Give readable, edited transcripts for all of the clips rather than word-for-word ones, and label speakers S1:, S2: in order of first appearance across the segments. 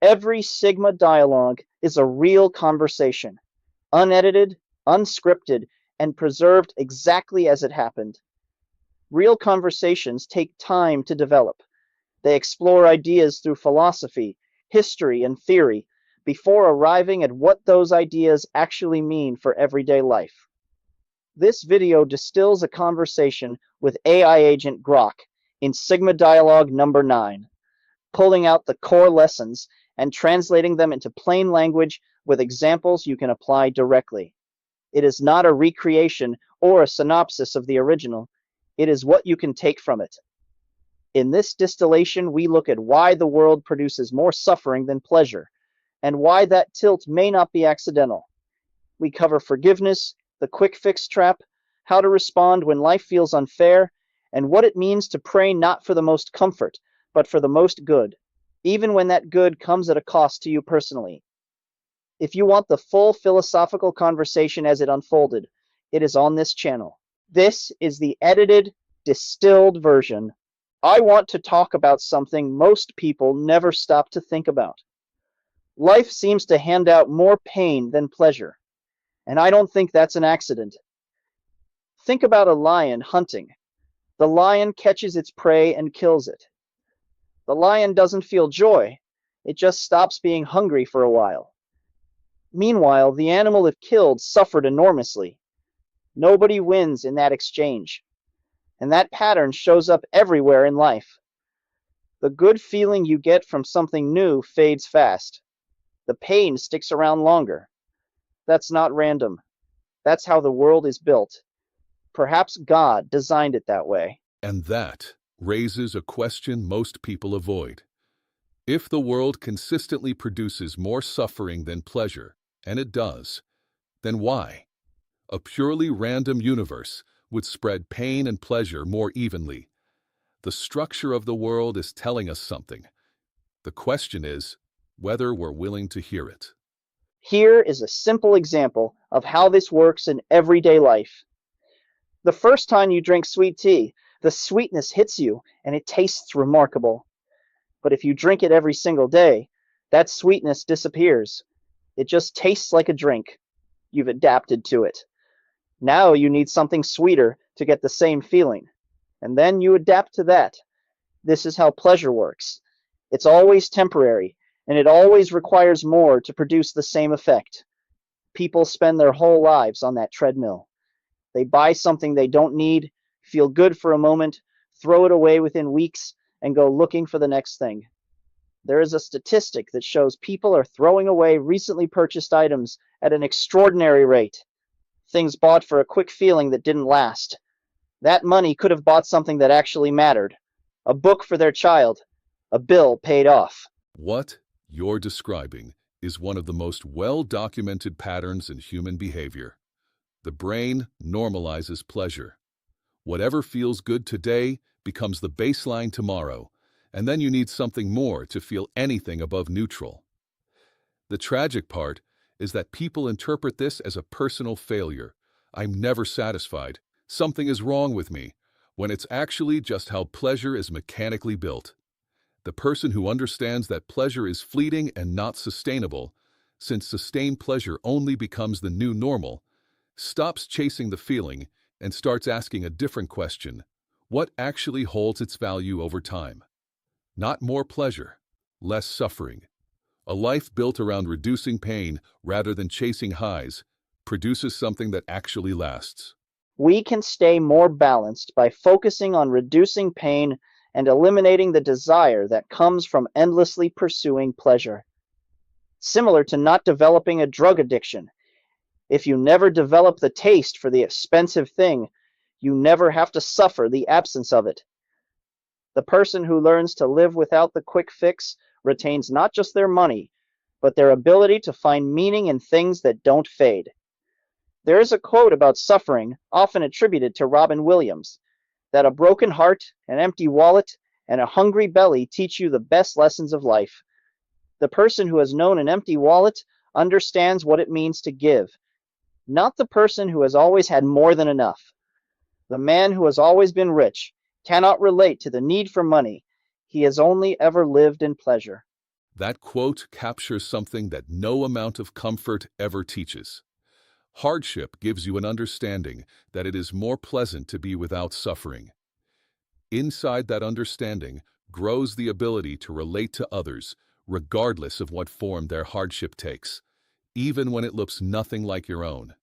S1: Every Sigma dialogue is a real conversation, unedited, unscripted, and preserved exactly as it happened. Real conversations take time to develop. They explore ideas through philosophy, history, and theory before arriving at what those ideas actually mean for everyday life. This video distills a conversation with AI agent Grok in Sigma Dialogue number 9, pulling out the core lessons and translating them into plain language with examples you can apply directly. It is not a recreation or a synopsis of the original. It is what you can take from it. In this distillation, we look at why the world produces more suffering than pleasure, and why that tilt may not be accidental. We cover forgiveness, the quick fix trap, how to respond when life feels unfair, and what it means to pray not for the most comfort, but for the most good, even when that good comes at a cost to you personally. If you want the full philosophical conversation as it unfolded, it is on this channel. This is the edited, distilled version. I want to talk about something most people never stop to think about. Life seems to hand out more pain than pleasure, and I don't think that's an accident. Think about a lion hunting. The lion catches its prey and kills it. The lion doesn't feel joy. It just stops being hungry for a while. Meanwhile, the animal it killed suffered enormously. Nobody wins in that exchange. And that pattern shows up everywhere in life. The good feeling you get from something new fades fast. The pain sticks around longer. That's not random. That's how the world is built. Perhaps God designed it that way.
S2: And that raises a question most people avoid. If the world consistently produces more suffering than pleasure, and it does, then why? A purely random universe would spread pain and pleasure more evenly. The structure of the world is telling us something. The question is whether we're willing to hear it.
S1: Here is a simple example of how this works in everyday life. The first time you drink sweet tea, the sweetness hits you and it tastes remarkable. But if you drink it every single day, that sweetness disappears. It just tastes like a drink. You've adapted to it. Now you need something sweeter to get the same feeling. And then you adapt to that. This is how pleasure works. It's always temporary, and it always requires more to produce the same effect. People spend their whole lives on that treadmill. They buy something they don't need, feel good for a moment, throw it away within weeks, and go looking for the next thing. There is a statistic that shows people are throwing away recently purchased items at an extraordinary rate. Things bought for a quick feeling that didn't last. That money could have bought something that actually mattered. A book for their child. A bill paid off.
S2: What you're describing is one of the most well-documented patterns in human behavior. The brain normalizes pleasure. Whatever feels good today becomes the baseline tomorrow, and then you need something more to feel anything above neutral. The tragic part is that people interpret this as a personal failure. I'm never satisfied. Something is wrong with me, when it's actually just how pleasure is mechanically built. The person who understands that pleasure is fleeting and not sustainable, since sustained pleasure only becomes the new normal, stops chasing the feeling and starts asking a different question: what actually holds its value over time? Not more pleasure, less suffering. A life built around reducing pain rather than chasing highs produces something that actually lasts.
S1: We can stay more balanced by focusing on reducing pain and eliminating the desire that comes from endlessly pursuing pleasure. Similar to not developing a drug addiction. If you never develop the taste for the expensive thing, you never have to suffer the absence of it. The person who learns to live without the quick fix retains not just their money, but their ability to find meaning in things that don't fade. There is a quote about suffering, often attributed to Robin Williams, that a broken heart, an empty wallet, and a hungry belly teach you the best lessons of life. The person who has known an empty wallet understands what it means to give, not the person who has always had more than enough. The man who has always been rich cannot relate to the need for money. He has only ever lived in pleasure.
S2: That quote captures something that no amount of comfort ever teaches. Hardship gives you an understanding that it is more pleasant to be without suffering. Inside that understanding grows the ability to relate to others, regardless of what form their hardship takes, even when it looks nothing like your own.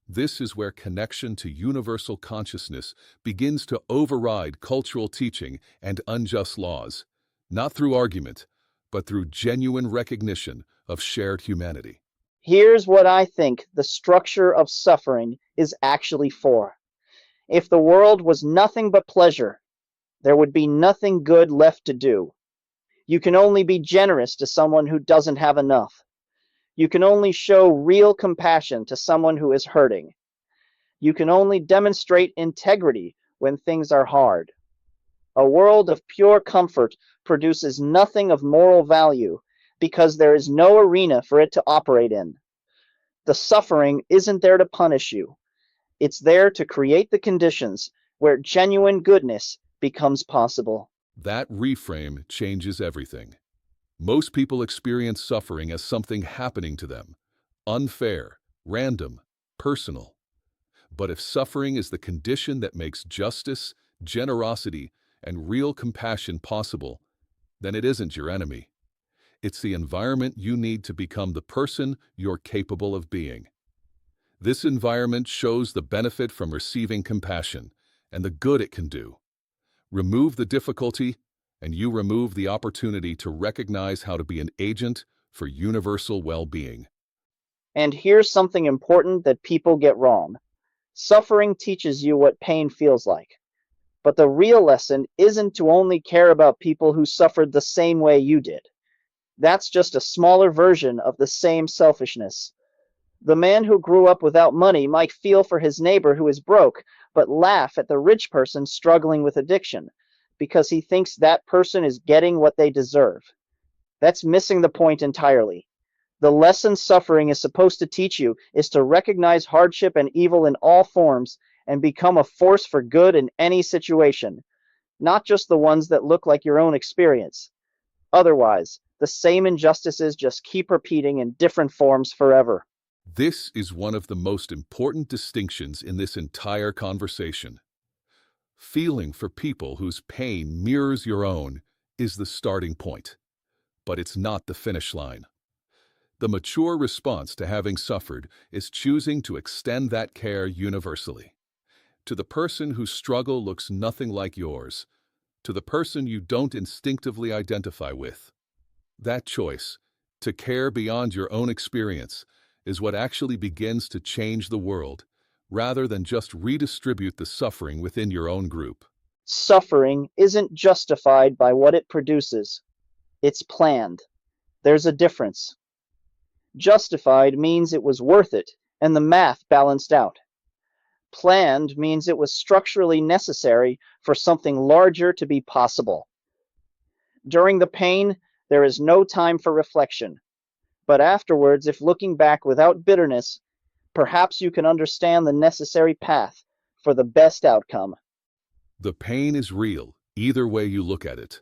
S2: This is where connection to universal consciousness begins to override cultural teaching and unjust laws, not through argument, but through genuine recognition of shared humanity.
S1: Here's what I think the structure of suffering is actually for. If the world was nothing but pleasure, there would be nothing good left to do. You can only be generous to someone who doesn't have enough. You can only show real compassion to someone who is hurting. You can only demonstrate integrity when things are hard. A world of pure comfort produces nothing of moral value because there is no arena for it to operate in. The suffering isn't there to punish you. It's there to create the conditions where genuine goodness becomes possible.
S2: That reframe changes everything. Most people experience suffering as something happening to them, unfair, random, personal. But if suffering is the condition that makes justice, generosity, and real compassion possible, then it isn't your enemy. It's the environment you need to become the person you're capable of being. This environment shows the benefit from receiving compassion and the good it can do. Remove the difficulty, and you remove the opportunity to recognize how to be an agent for universal well-being.
S1: And here's something important that people get wrong. Suffering teaches you what pain feels like. But the real lesson isn't to only care about people who suffered the same way you did. That's just a smaller version of the same selfishness. The man who grew up without money might feel for his neighbor who is broke, but laugh at the rich person struggling with addiction, because he thinks that person is getting what they deserve. That's missing the point entirely. The lesson suffering is supposed to teach you is to recognize hardship and evil in all forms and become a force for good in any situation, not just the ones that look like your own experience. Otherwise, the same injustices just keep repeating in different forms forever.
S2: This is one of the most important distinctions in this entire conversation. Feeling for people whose pain mirrors your own is the starting point, but it's not the finish line. The mature response to having suffered is choosing to extend that care universally. To the person whose struggle looks nothing like yours, to the person you don't instinctively identify with. That choice, to care beyond your own experience, is what actually begins to change the world, rather than just redistribute the suffering within your own group.
S1: Suffering isn't justified by what it produces. It's planned. There's a difference. Justified means it was worth it, and the math balanced out. Planned means it was structurally necessary for something larger to be possible. During the pain, there is no time for reflection. But afterwards, if looking back without bitterness, perhaps you can understand the necessary path for the best outcome.
S2: The pain is real, either way you look at it.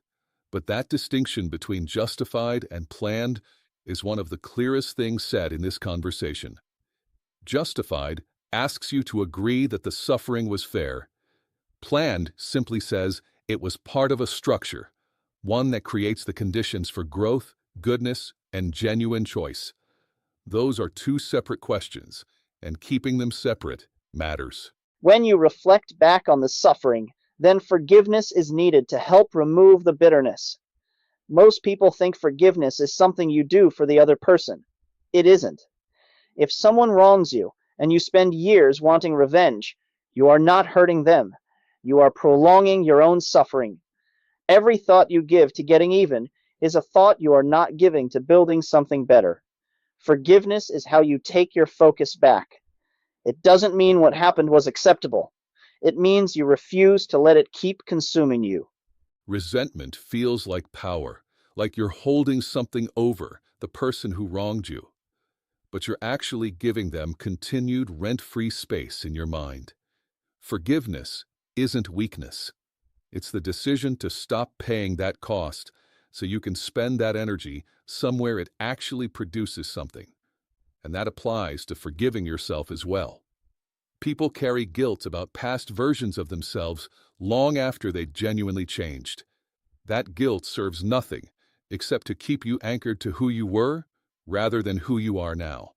S2: But that distinction between justified and planned is one of the clearest things said in this conversation. Justified asks you to agree that the suffering was fair. Planned simply says it was part of a structure, one that creates the conditions for growth, goodness, and genuine choice. Those are two separate questions, and keeping them separate matters.
S1: When you reflect back on the suffering, then forgiveness is needed to help remove the bitterness. Most people think forgiveness is something you do for the other person. It isn't. If someone wrongs you and you spend years wanting revenge, you are not hurting them. You are prolonging your own suffering. Every thought you give to getting even is a thought you are not giving to building something better. Forgiveness is how you take your focus back. It doesn't mean what happened was acceptable. It means you refuse to let it keep consuming you.
S2: Resentment feels like power, like you're holding something over the person who wronged you. But you're actually giving them continued rent-free space in your mind. Forgiveness isn't weakness. It's the decision to stop paying that cost, so you can spend that energy somewhere it actually produces something. And that applies to forgiving yourself as well. People carry guilt about past versions of themselves long after they genuinely changed. That guilt serves nothing except to keep you anchored to who you were rather than who you are now.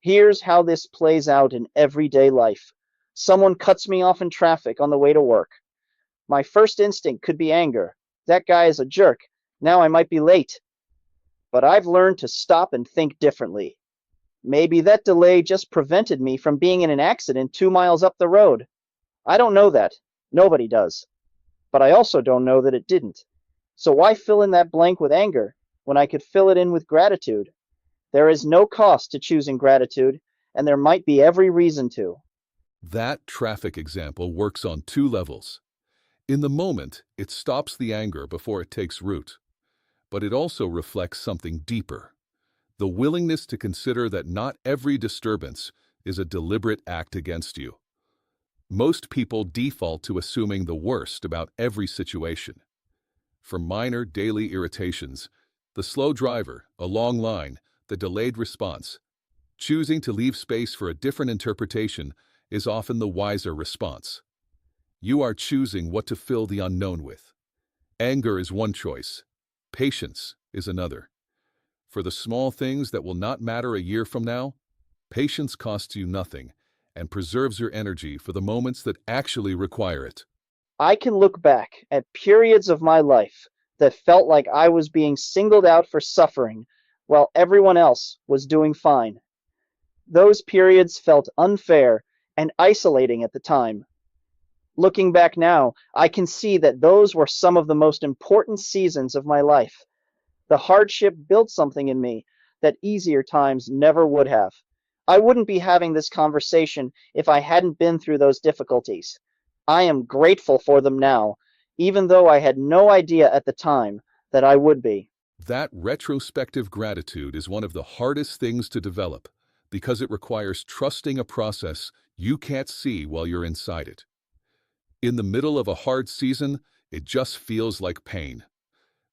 S1: Here's how this plays out in everyday life. Someone cuts me off in traffic on the way to work. My first instinct could be anger. That guy is a jerk. Now I might be late. But I've learned to stop and think differently. Maybe that delay just prevented me from being in an accident 2 miles up the road. I don't know that. Nobody does. But I also don't know that it didn't. So why fill in that blank with anger when I could fill it in with gratitude? There is no cost to choosing gratitude, and there might be every reason to.
S2: That traffic example works on two levels. In the moment, it stops the anger before it takes root. But it also reflects something deeper. The willingness to consider that not every disturbance is a deliberate act against you. Most people default to assuming the worst about every situation. For minor daily irritations, the slow driver, a long line, the delayed response, choosing to leave space for a different interpretation is often the wiser response. You are choosing what to fill the unknown with. Anger is one choice. Patience is another. For the small things that will not matter a year from now, patience costs you nothing and preserves your energy for the moments that actually require it.
S1: I can look back at periods of my life that felt like I was being singled out for suffering while everyone else was doing fine. Those periods felt unfair and isolating at the time. Looking back now, I can see that those were some of the most important seasons of my life. The hardship built something in me that easier times never would have. I wouldn't be having this conversation if I hadn't been through those difficulties. I am grateful for them now, even though I had no idea at the time that I would be.
S2: That retrospective gratitude is one of the hardest things to develop because it requires trusting a process you can't see while you're inside it. In the middle of a hard season, it just feels like pain.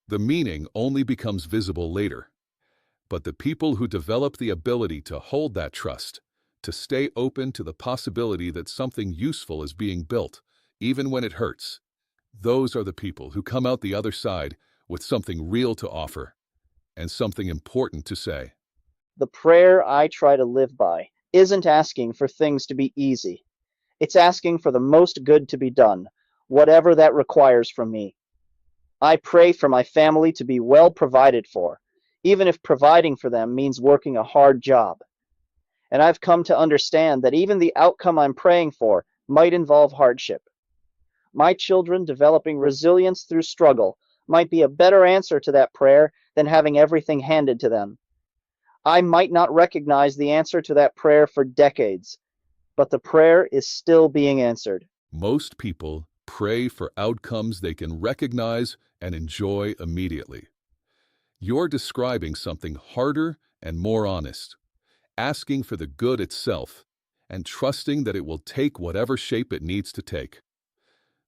S2: The meaning only becomes visible later. But the people who develop the ability to hold that trust, to stay open to the possibility that something useful is being built, even when it hurts, those are the people who come out the other side with something real to offer and something important to say.
S1: The prayer I try to live by isn't asking for things to be easy. It's asking for the most good to be done, whatever that requires from me. I pray for my family to be well provided for, even if providing for them means working a hard job. And I've come to understand that even the outcome I'm praying for might involve hardship. My children developing resilience through struggle might be a better answer to that prayer than having everything handed to them. I might not recognize the answer to that prayer for decades, but the prayer is still being answered.
S2: Most people pray for outcomes they can recognize and enjoy immediately. You're describing something harder and more honest, asking for the good itself and trusting that it will take whatever shape it needs to take.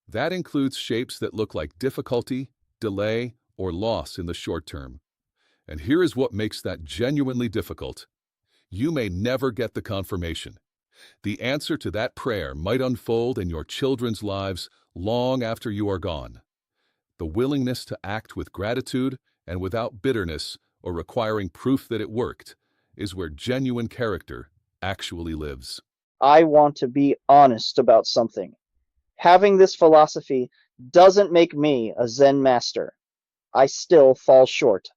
S2: That includes shapes that look like difficulty, delay, or loss in the short term. And here is what makes that genuinely difficult. You may never get the confirmation. The answer to that prayer might unfold in your children's lives long after you are gone. The willingness to act with gratitude and without bitterness or requiring proof that it worked is where genuine character actually lives.
S1: I want to be honest about something. Having this philosophy doesn't make me a Zen master. I still fall short.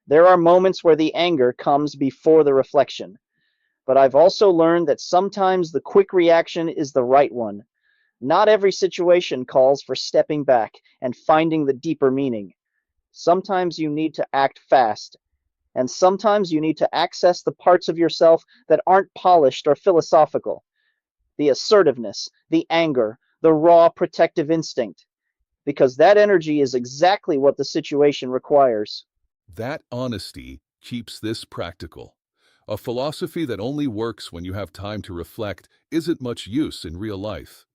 S1: There are moments where the anger comes before the reflection, but I've also learned that sometimes the quick reaction is the right one. Not every situation calls for stepping back and finding the deeper meaning. Sometimes you need to act fast, and sometimes you need to access the parts of yourself that aren't polished or philosophical. The assertiveness, the anger, the raw protective instinct, because that energy is exactly what the situation requires.
S2: That honesty keeps this practical. A philosophy that only works when you have time to reflect isn't much use in real life.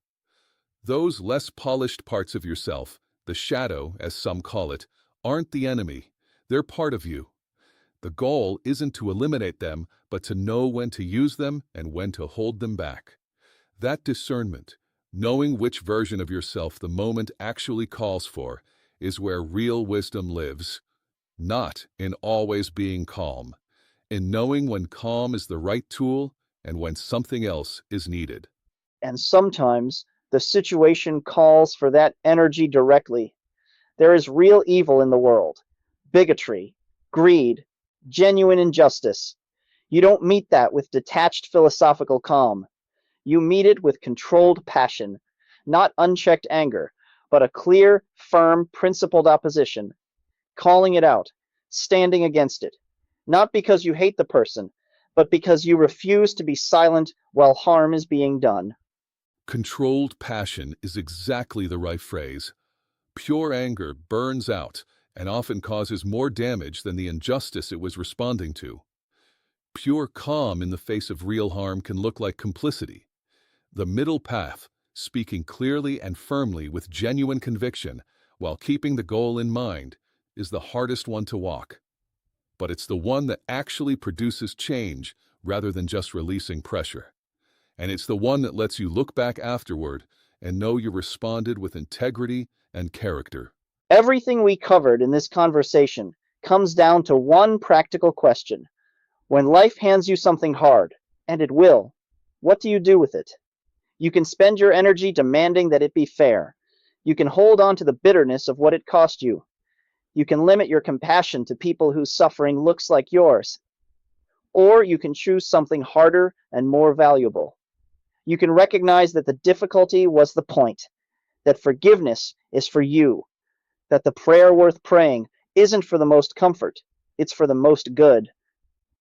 S2: Those less polished parts of yourself, the shadow, as some call it, aren't the enemy. They're part of you. The goal isn't to eliminate them, but to know when to use them and when to hold them back. That discernment, knowing which version of yourself the moment actually calls for, is where real wisdom lives. Not in always being calm, in knowing when calm is the right tool and when something else is needed.
S1: And sometimes the situation calls for that energy directly. There is real evil in the world, bigotry, greed, genuine injustice. You don't meet that with detached philosophical calm. You meet it with controlled passion, not unchecked anger, but a clear, firm, principled opposition, calling it out, standing against it, not because you hate the person, but because you refuse to be silent while harm is being done.
S2: Controlled passion is exactly the right phrase. Pure anger burns out and often causes more damage than the injustice it was responding to. Pure calm in the face of real harm can look like complicity. The middle path, speaking clearly and firmly with genuine conviction while keeping the goal in mind, is the hardest one to walk. But it's the one that actually produces change rather than just releasing pressure. And it's the one that lets you look back afterward and know you responded with integrity and character.
S1: Everything we covered in this conversation comes down to one practical question. When life hands you something hard, and it will, what do you do with it? You can spend your energy demanding that it be fair. You can hold on to the bitterness of what it cost you. You can limit your compassion to people whose suffering looks like yours. Or you can choose something harder and more valuable. You can recognize that the difficulty was the point, that forgiveness is for you, that the prayer worth praying isn't for the most comfort, it's for the most good,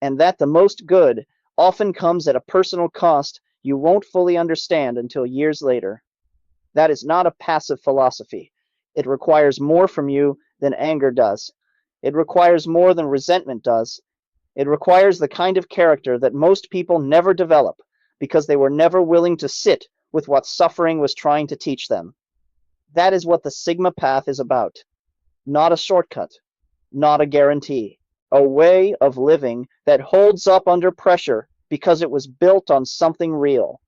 S1: and that the most good often comes at a personal cost you won't fully understand until years later. That is not a passive philosophy. It requires more from you than anger does. It requires more than resentment does. It requires the kind of character that most people never develop because they were never willing to sit with what suffering was trying to teach them. That is what the Sigma path is about. Not a shortcut, not a guarantee. A way of living that holds up under pressure because it was built on something real.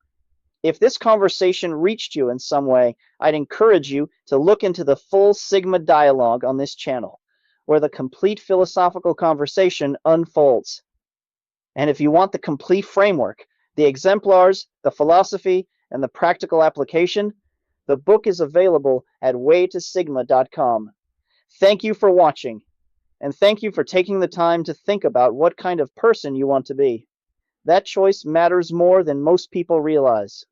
S1: If this conversation reached you in some way, I'd encourage you to look into the full Sigma dialogue on this channel, where the complete philosophical conversation unfolds. And if you want the complete framework, the exemplars, the philosophy, and the practical application, the book is available at waytosigma.com. Thank you for watching, and thank you for taking the time to think about what kind of person you want to be. That choice matters more than most people realize.